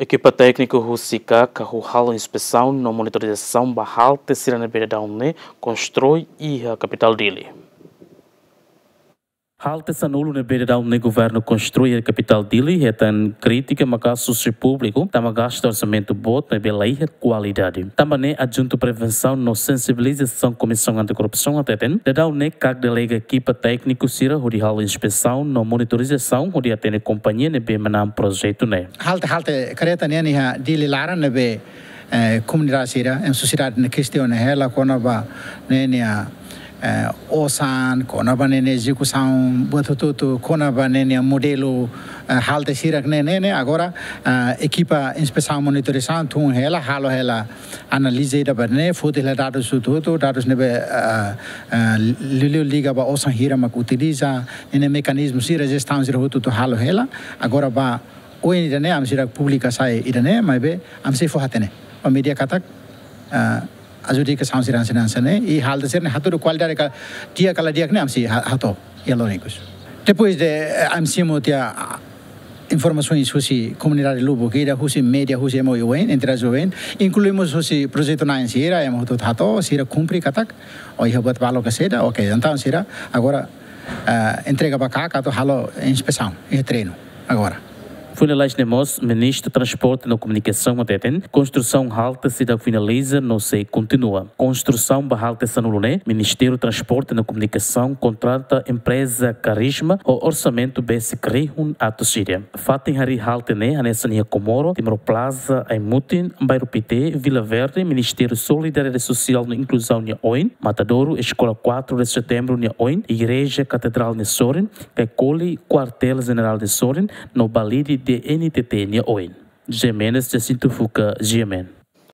Ekipa tekniku husi KAK, halu inspesaun no monitorizaun Halte, sira dadaun konstroe e Kapital Dili. Halte sanulu ne dadaun ne governo construir Kapital Dili hetan crítica makasus público tama gasto orçamento bot ne belaiha qualidade. Tama ne adjunto prevenção no sensibilização comissão anticorrupção ateten dadaun ne KAK delega equipa técnico sira hodi halu inspesaun no monitorização hodi atene companhia ne be manam projeto ne. Halte kareta ne ha Dili lara ne be comunidade sira em sociedade ne questão ne ela kona ba ne osan kona ba ne execução botututu kona ba ne modelo Halte sira ne agora equipa inspesaun monitorizaun tun ela halo ela analise da ba ne foto ela dados tudo dados ne be liga ba osan hira mak utiliza ne mecanismo sira gestão sira tudo halo ela agora ba oi idane am sira publica sai idane mai be am se fohatene o media katak ajudi ke saun siran ne e Halte sira ne hatu qualidade ka dia kala dia ne am se hato yalonicos depois de am se motia informações husi comunidade lubo que da husi media husi mo yoen entre joven incluímos husi projeto na sira em hoto hato sira cumpri katak o ihabat balo ka seda ok então sira agora entrega para cá to halo inspeção e treino agora. Finaliza nemos ministro transporte e comunicação ateten construção Halte sida finaliza no se continua construção ba Halte sanulune ministério transporte e comunicação contrata empresa carisma o orçamento base crihun ato síria fatin hari Halte ne anesania Comoro Timor Plaza ai Mutin bairro PT Vila Verde ministério solidariedade social e inclusão nia oin Matadouro escola 4 de setembro nia oin igreja catedral de Sorin Coli quartel general de Sorin no balide de NTT nia oin. Gemenes Jacinto Fuca, Gemen.